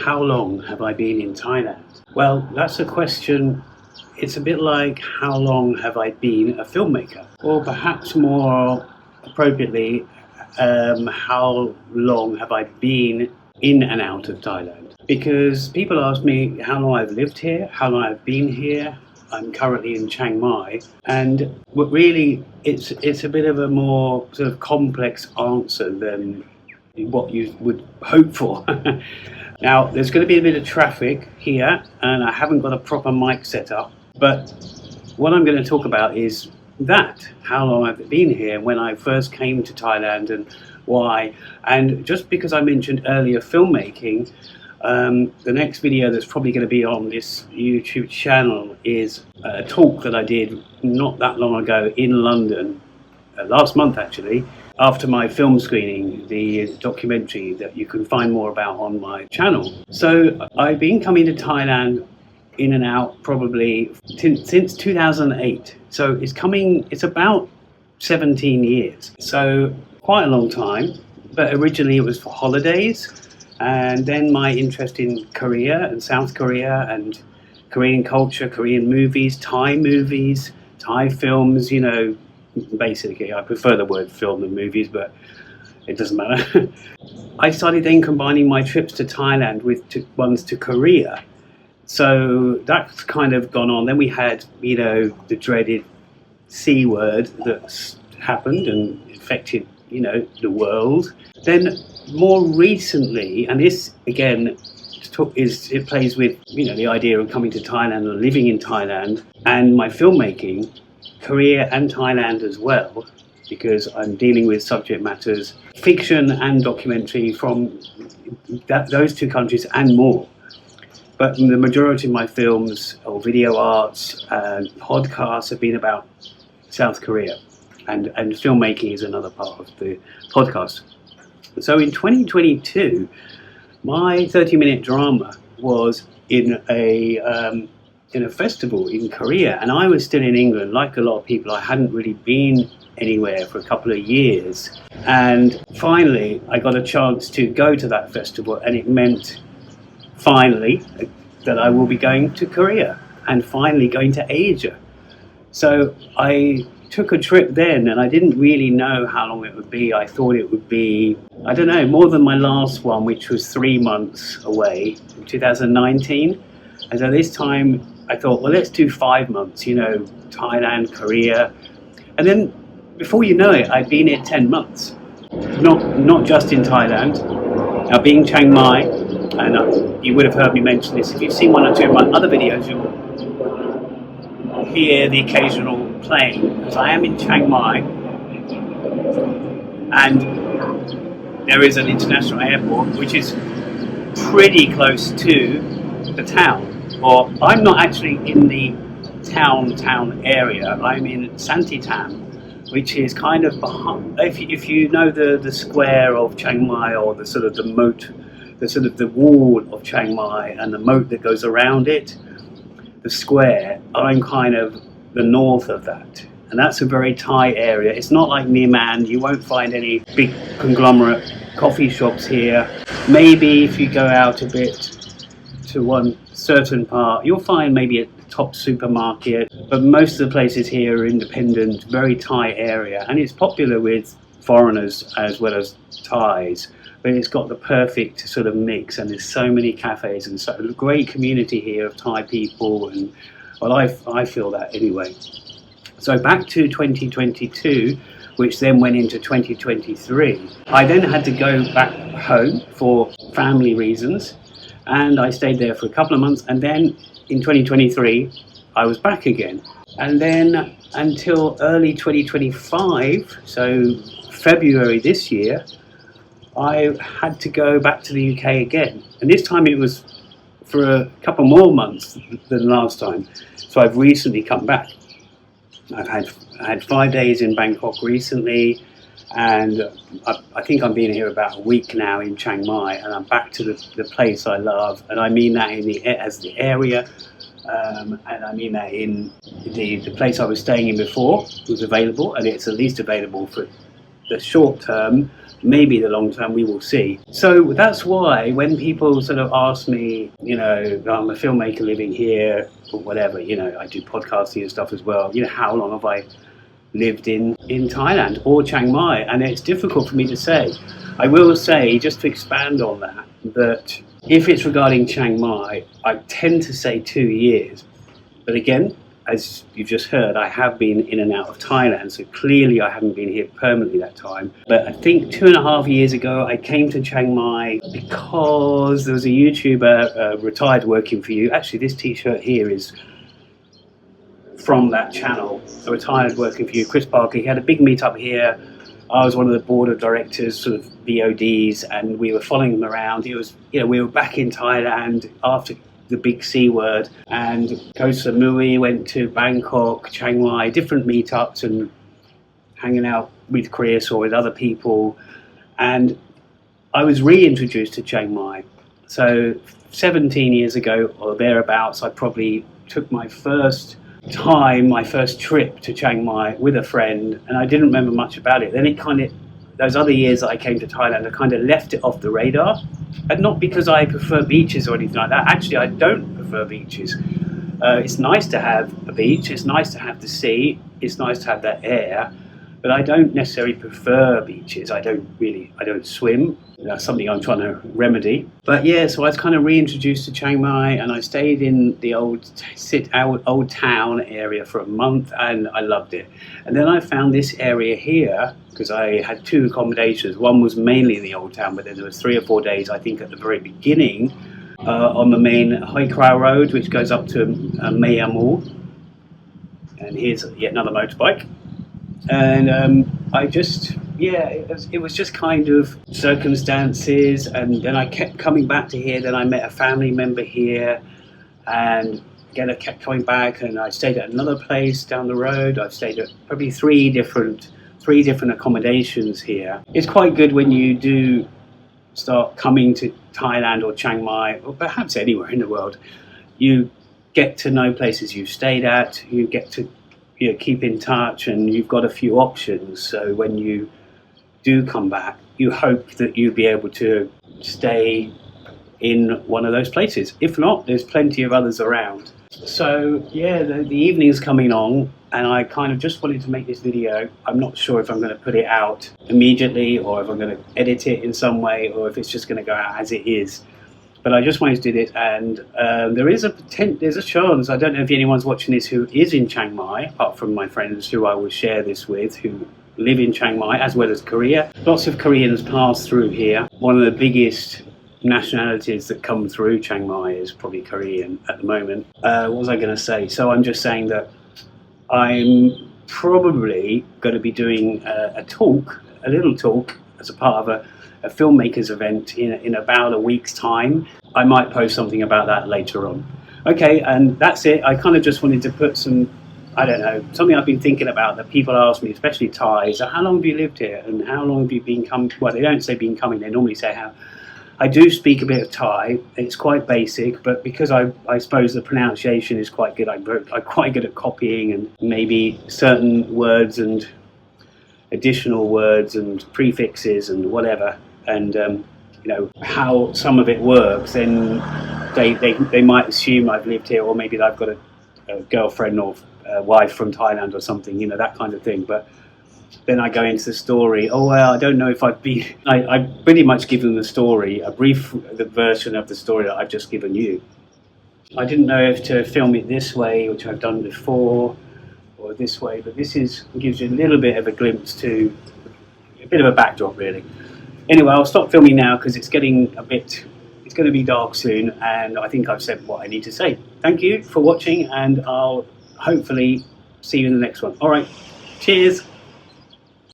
How long have I been in Thailand? Well, that's a question. It's a bit like how long have I been a filmmaker? Or perhaps more appropriately, how long have I been in and out of Thailand? Because people ask me how long I've lived here, how long I've been here. I'm currently in Chiang Mai, and really it's a bit of a more sort of complex answer than what you would hope for. Now, there's going to be a bit of traffic here, and I haven't got a proper mic set up, but what I'm going to talk about is how long I've been here, when I first came to Thailand and why. And just because I mentioned earlier filmmaking, the next video that's probably going to be on this YouTube channel is a talk that I did not that long ago in London, last month actually, after my film screening, the documentary that you can find more about on my channel. So I've been coming to Thailand in and out probably since 2008. So it's about 17 years. So quite a long time, but originally it was for holidays. And then my interest in Korea and South Korea and Korean culture, Korean movies, Thai films, basically, I prefer the word film than movies, but it doesn't matter. I started then combining my trips to Thailand with ones to Korea. So that's kind of gone on. Then we had, the dreaded C word that's happened and affected, the world. Then more recently, and this again it plays with, the idea of coming to Thailand or living in Thailand and my filmmaking, Korea and Thailand as well, because I'm dealing with subject matters, fiction and documentary from those two countries and more. But the majority of my films or video arts and podcasts have been about South Korea, and filmmaking is another part of the podcast. So in 2022, my 30-minute drama was in a festival in Korea, and I was still in England. Like a lot of people, I hadn't really been anywhere for a couple of years, and finally I got a chance to go to that festival, and it meant finally that I will be going to Korea and finally going to Asia. So I took a trip then, and I didn't really know how long it would be. I thought it would be, I don't know, more than my last one, which was 3 months away in 2019. And so this time I thought, well, let's do 5 months, Thailand, Korea. And then before you know it, I'd been here 10 months. Not just in Thailand. Now, being Chiang Mai, and you would have heard me mention this, if you've seen one or two of my other videos, you'll hear the occasional plane, because I am in Chiang Mai, and there is an international airport which is pretty close to the town. Or I'm not actually in the town area. I'm in Santitam, which is kind of behind. If you know the square of Chiang Mai, or the sort of the moat, the wall of Chiang Mai and the moat that goes around it, the square, I'm kind of the north of that. And that's a very Thai area. It's not like Niman. You won't find any big conglomerate coffee shops here. Maybe if you go out a bit to one certain part, you'll find maybe a top supermarket. But most of the places here are independent, very Thai area. And it's popular with foreigners as well as Thais. But it's got the perfect sort of mix, and there's so many cafes and so a great community here of Thai people, and well, I feel that anyway. So back to 2022, which then went into 2023. I then had to go back home for family reasons, and I stayed there for a couple of months, and then in 2023 I was back again, and then until early 2025, so February this year, I had to go back to the UK again, and this time it was for a couple more months than last time. So I've recently come back. I've had 5 days in Bangkok recently, and I think I've been here about a week now in Chiang Mai, and I'm back to the place I love, and I mean that as the area, and I mean that in the place I was staying in before was available, and it's at least available for the short term, maybe the long term, we will see. So that's why when people sort of ask me, you know, I'm a filmmaker living here or whatever, you know, I do podcasting and stuff as well, you know, how long have I lived in Thailand or Chiang Mai? And it's difficult for me to say. I will say, just to expand on that, that if it's regarding Chiang Mai, I tend to say 2 years. But again, as you've just heard, I have been in and out of Thailand, so clearly I haven't been here permanently that time. But I think 2.5 years ago, I came to Chiang Mai because there was a YouTuber retired working for you. Actually, this t-shirt here is from that channel, a retired working for you, Chris Parker. He had a big meetup here. I was one of the board of directors, sort of BODs, and we were following him around. It was, you know, we were back in Thailand after the big C word, and Koh Samui, went to Bangkok, Chiang Mai, different meetups and hanging out with Chris or with other people. And I was reintroduced to Chiang Mai. So 17 years ago or thereabouts, I probably took my first trip to Chiang Mai with a friend, and I didn't remember much about it. Then it kind of, those other years that I came to Thailand, I kind of left it off the radar. And not because I prefer beaches or anything like that. Actually, I don't prefer beaches. It's nice to have a beach, it's nice to have the sea, it's nice to have that air, but I don't necessarily prefer beaches. I don't swim. That's something I'm trying to remedy. But yeah, so I was kind of reintroduced to Chiang Mai, and I stayed in the old town area for a month, and I loved it. And then I found this area here, because I had 2 accommodations. One was mainly in the old town, but then there was 3 or 4 days, I think, at the very beginning, on the main Hoi Kra Road, which goes up to Mayamu. And here's yet another motorbike. And I just, yeah, it was just kind of circumstances, and then I kept coming back to here. Then I met a family member here, and again I kept coming back, and I stayed at another place down the road. I've stayed at probably three different accommodations here. It's quite good when you do start coming to Thailand or Chiang Mai, or perhaps anywhere in the world. You get to know places you've stayed at, you get to keep in touch, and you've got a few options. So when you do come back, you hope that you'll be able to stay in one of those places. If not, there's plenty of others around. So yeah, the evening's coming on, and I kind of just wanted to make this video. I'm not sure if I'm going to put it out immediately, or if I'm going to edit it in some way, or if it's just going to go out as it is. But I just wanted to do this, and there's a chance, I don't know if anyone's watching this who is in Chiang Mai, apart from my friends who I will share this with, who live in Chiang Mai, as well as Korea. Lots of Koreans pass through here. One of the biggest nationalities that come through Chiang Mai is probably Korean at the moment. What was I going to say? So I'm just saying that I'm probably going to be doing a little talk, as a part of a filmmakers event in about a week's time. I might post something about that later on. Okay, and that's it. I kind of just wanted to put some, I don't know, something I've been thinking about that people ask me, especially Thais, how long have you lived here and how long have you been coming? Well, they don't say been coming, they normally say how. I do speak a bit of Thai. It's quite basic, but because I suppose the pronunciation is quite good, I'm quite good at copying and maybe certain words and additional words and prefixes and whatever, and how some of it works. Then they might assume I've lived here, or maybe that I've got a girlfriend or a wife from Thailand or something, that kind of thing. But then I go into the story. Oh well, I don't know if I've been. I pretty much give them the story, a brief version of the story that I've just given you. I didn't know if to film it this way, which I've done before, or this way, but this gives you a little bit of a glimpse to a bit of a backdrop, really. Anyway, I'll stop filming now because it's going to be dark soon, and I think I've said what I need to say. Thank you for watching, and I'll hopefully see you in the next one. All right, cheers.